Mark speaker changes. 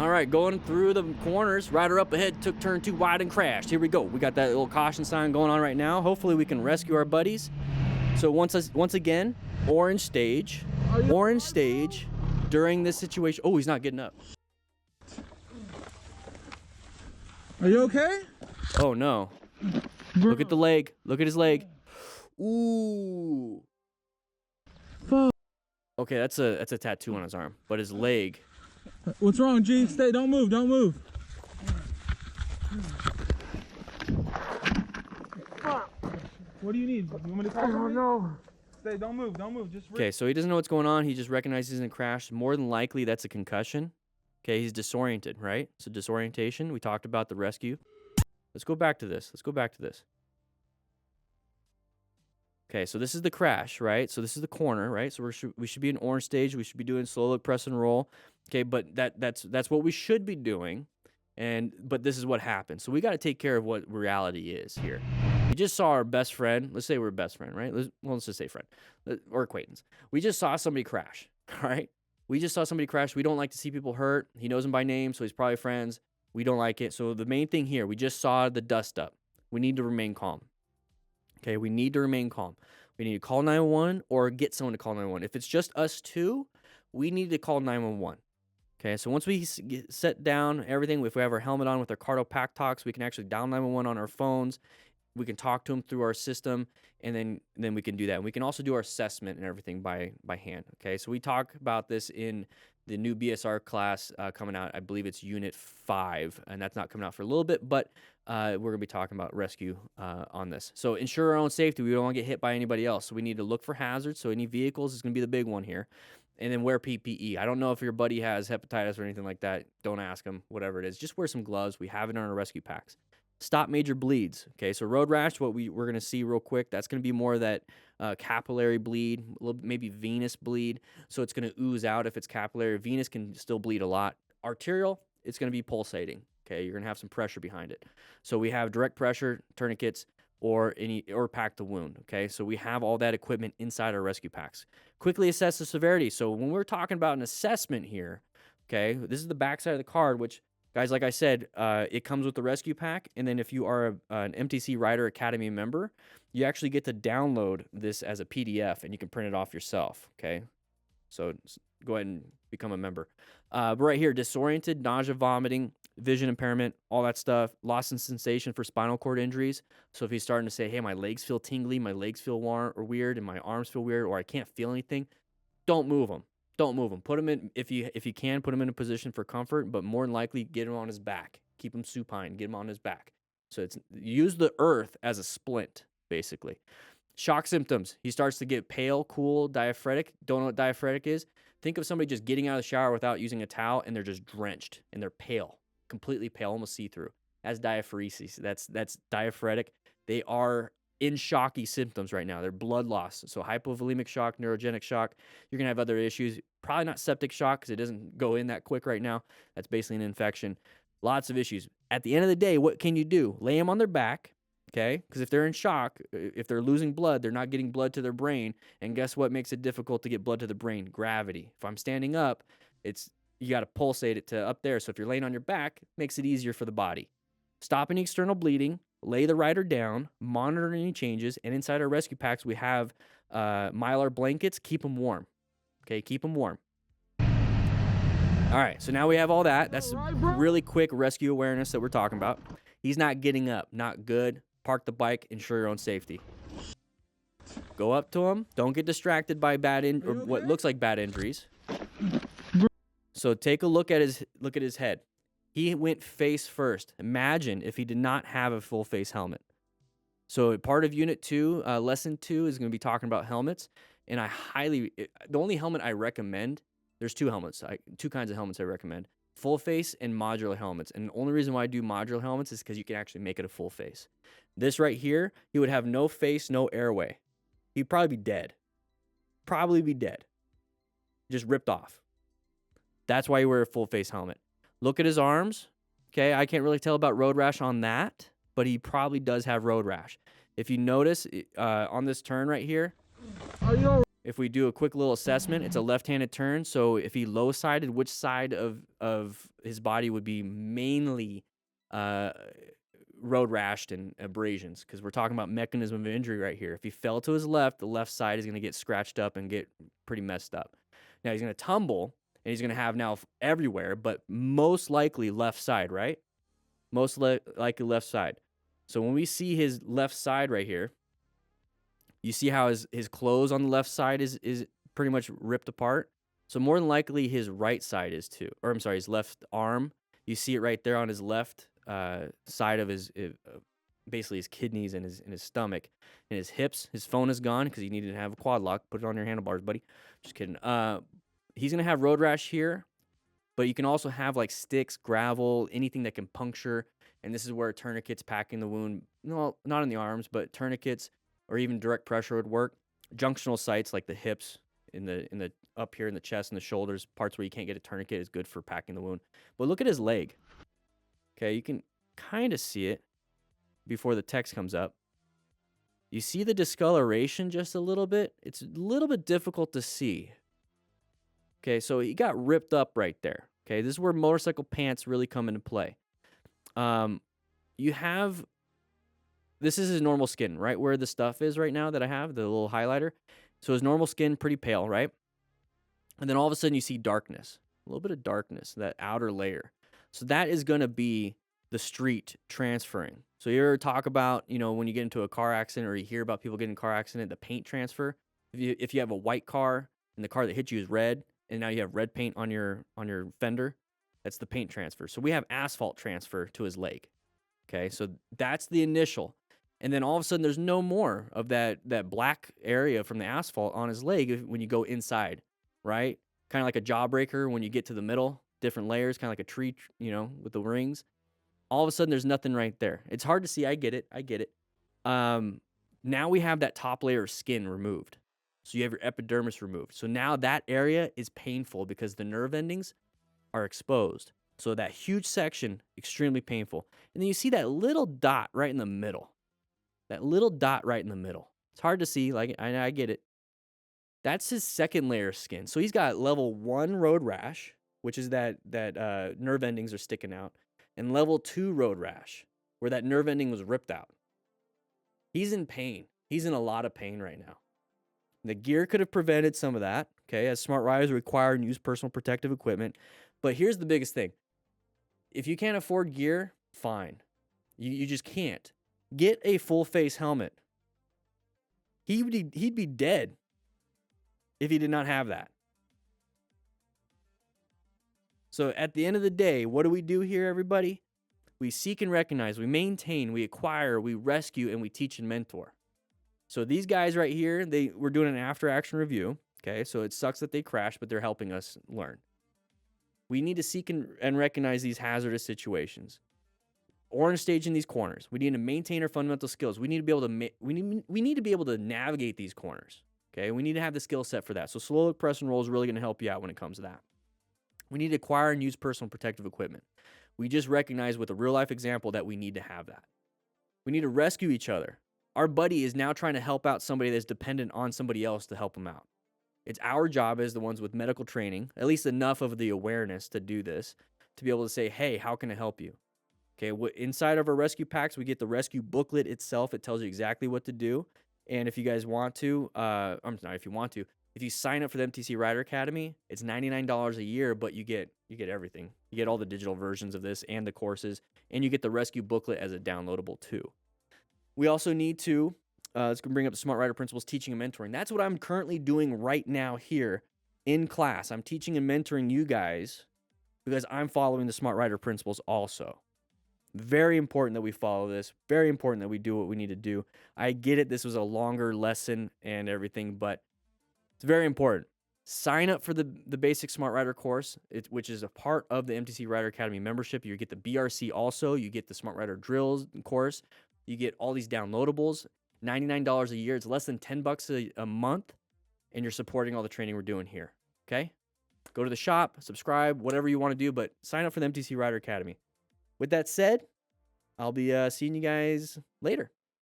Speaker 1: All right, going through the corners, rider up ahead, took turn too wide and crashed. Here we go. We got that little caution sign going on right now. Hopefully we can rescue our buddies. So once again, orange stage during this situation. Oh, he's not getting up.
Speaker 2: Are you okay?
Speaker 1: Oh no. Look at the leg. Look at his leg. Ooh.
Speaker 2: Fuck.
Speaker 1: Okay, that's a tattoo on his arm, but his leg.
Speaker 2: What's wrong, G? Stay. Don't move. Don't move. What do you need? You want me to call somebody? No. Stay. Don't move. Don't move. Just.
Speaker 1: Okay, so he doesn't know what's going on. He just recognizes in a crash. More than likely, that's a concussion. Okay, he's disoriented, right? So disorientation. We talked about the rescue. Let's go back to this. Okay, so this is the crash, right? So this is the corner, right? So we should be in orange stage. We should be doing slow look, press and roll. Okay, but that's what we should be doing. But this is what happened. So we got to take care of what reality is here. We just saw our best friend. Let's say we're best friend, right? Let's just say friend or acquaintance. We just saw somebody crash, all right? We just saw somebody crash. We don't like to see people hurt. He knows them by name, so he's probably friends. We don't like it. So the main thing here, we just saw the dust up. We need to remain calm. Okay, we need to remain calm. We need to call 911 or get someone to call 911. If it's just us two, we need to call 911. Okay, so once we set down everything, if we have our helmet on with our Cardo Pack Talks, we can actually dial 911 on our phones. We can talk to them through our system, and then we can do that. And we can also do our assessment and everything by hand. Okay, so we talk about this in the new BSR class coming out. I believe it's Unit 5, and that's not coming out for a little bit, but we're going to be talking about rescue on this. So ensure our own safety. We don't want to get hit by anybody else. So we need to look for hazards. So any vehicles is going to be the big one here. And then wear PPE. I don't know if your buddy has hepatitis or anything like that. Don't ask him, whatever it is. Just wear some gloves. We have it on our rescue packs. Stop major bleeds. Okay, so road rash, what we're going to see real quick, that's going to be more of that capillary bleed, a little, maybe venous bleed. So it's going to ooze out if it's capillary. Venous can still bleed a lot. Arterial, it's going to be pulsating. Okay, you're going to have some pressure behind it. So we have direct pressure, tourniquets, or pack the wound. Okay, so we have all that equipment inside our rescue packs. Quickly assess the severity. So when we're talking about an assessment here, okay, this is the back side of the card, which, guys, like I said, it comes with the rescue pack. And then if you are an MTC Rider Academy member, you actually get to download this as a PDF and you can print it off yourself. Okay, so go ahead and become a member. But right here, disoriented, nausea, vomiting, vision impairment, all that stuff, loss in sensation for spinal cord injuries. So if he's starting to say, hey, my legs feel tingly, my legs feel warm or weird, and my arms feel weird, or I can't feel anything, don't move him. Don't move him. Put him in, if you can, put him in a position for comfort, but more than likely, get him on his back. Keep him supine, get him on his back. So use the earth as a splint, basically. Shock symptoms. He starts to get pale, cool, diaphoretic. Don't know what diaphoretic is? Think of somebody just getting out of the shower without using a towel, and they're just drenched, and they're pale. Completely pale, almost see-through. That's diaphoresis. That's diaphoretic. They are in shocky symptoms right now. They're blood loss. So hypovolemic shock, neurogenic shock. You're going to have other issues. Probably not septic shock because it doesn't go in that quick right now. That's basically an infection. Lots of issues. At the end of the day, what can you do? Lay them on their back, okay? Because if they're in shock, if they're losing blood, they're not getting blood to their brain. And guess what makes it difficult to get blood to the brain? Gravity. If I'm standing up, you got to pulsate it to up there. So if you're laying on your back, it makes it easier for the body. Stop any external bleeding, lay the rider down, monitor any changes, and inside our rescue packs, we have Mylar blankets. Keep them warm. Okay, keep them warm. All right, so now we have all that. That's really quick rescue awareness that we're talking about. He's not getting up. Not good. Park the bike. Ensure your own safety. Go up to him. Don't get distracted by or what looks like bad injuries. So take a look at his head. He went face first. Imagine if he did not have a full face helmet. So part of Unit 2, Lesson 2 is going to be talking about helmets. And the only helmet I recommend, there's two kinds of helmets I recommend. Full face and modular helmets. And the only reason why I do modular helmets is because you can actually make it a full face. This right here, he would have no face, no airway. He'd probably be dead. Just ripped off. That's why you wear a full face helmet. Look at his arms. Okay, I can't really tell about road rash on that, but he probably does have road rash. If you notice on this turn right here, if we do a quick little assessment, it's a left-handed turn. So if he low-sided, which side of his body would be mainly road rashed and abrasions? Because we're talking about mechanism of injury right here. If he fell to his left, the left side is going to get scratched up and get pretty messed up. Now he's going to tumble, and he's going to have now everywhere, but most likely left side, right? Most likely left side. So when we see his left side right here, you see how his clothes on the left side is pretty much ripped apart. So more than likely his right side is too. Or I'm sorry, his left arm. You see it right there on his left side of his basically his kidneys and his stomach and his hips. His phone is gone because he needed to have a quad lock. Put it on your handlebars, buddy. Just kidding. He's gonna have road rash here, but you can also have like sticks, gravel, anything that can puncture. And this is where tourniquets packing the wound. No, not in the arms, but tourniquets or even direct pressure would work. Junctional sites like the hips, in the up here in the chest and the shoulders, parts where you can't get a tourniquet is good for packing the wound. But look at his leg. Okay, you can kind of see it before the text comes up. You see the discoloration just a little bit? It's a little bit difficult to see. Okay, so he got ripped up right there. Okay, this is where motorcycle pants really come into play. This is his normal skin, right where the stuff is right now that I have, the little highlighter. So his normal skin, pretty pale, right? And then all of a sudden you see darkness, a little bit of darkness, that outer layer. So that is going to be the street transferring. So you ever talk about, when you get into a car accident or you hear about people getting in a car accident, the paint transfer. If you have a white car and the car that hit you is red, and now you have red paint on your fender, that's the paint transfer. So we have asphalt transfer to his leg. Okay, so that's the initial. And then all of a sudden, there's no more of that black area from the asphalt on his leg when you go inside, right? Kind of like a jawbreaker when you get to the middle, different layers, kind of like a tree, with the rings. All of a sudden, there's nothing right there. It's hard to see. I get it. Now we have that top layer of skin removed. So you have your epidermis removed. So now that area is painful because the nerve endings are exposed. So that huge section, extremely painful. And then you see that little dot right in the middle. That little dot right in the middle. It's hard to see, like I get it. That's his second layer of skin. So he's got level 1 road rash, which is that nerve endings are sticking out, and level 2 road rash, where that nerve ending was ripped out. He's in pain. He's in a lot of pain right now. The gear could have prevented some of that, okay, as smart riders require and use personal protective equipment. But here's the biggest thing. If you can't afford gear, fine. You just can't. Get a full face helmet. He'd be dead if he did not have that. So at the end of the day, what do we do here, everybody? We seek and recognize, we maintain, we acquire, we rescue, and we teach and mentor. So these guys right here, we're doing an after action review. Okay, so it sucks that they crashed, but they're helping us learn. We need to seek and recognize these hazardous situations. Orange stage in these corners. We need to maintain our fundamental skills. We need to be able to we need to be able to navigate these corners. Okay, we need to have the skill set for that. So slow look, press, and roll is really going to help you out when it comes to that. We need to acquire and use personal protective equipment. We just recognize with a real life example that we need to have that. We need to rescue each other. Our buddy is now trying to help out somebody that's dependent on somebody else to help them out. It's our job as the ones with medical training, at least enough of the awareness to do this, to be able to say, hey, how can I help you? Okay, inside of our rescue packs, we get the rescue booklet itself. It tells you exactly what to do. And if you guys want to, if you sign up for the MTC Rider Academy, it's $99 a year, but you get everything. You get all the digital versions of this and the courses, and you get the rescue booklet as a downloadable too. We also need to, let's bring up the Smart Rider Principles Teaching and Mentoring. That's what I'm currently doing right now here in class. I'm teaching and mentoring you guys because I'm following the Smart Rider Principles also. Very important that we follow this. Very important that we do what we need to do. I get it. This was a longer lesson and everything, but it's very important. Sign up for the basic Smart Rider course, which is a part of the MTC Rider Academy membership. You get the BRC also. You get the Smart Rider Drills course. You get all these downloadables. $99 a year. It's less than $10 a month, and you're supporting all the training we're doing here. Okay? Go to the shop, subscribe, whatever you want to do, but sign up for the MTC Rider Academy. With that said, I'll be seeing you guys later.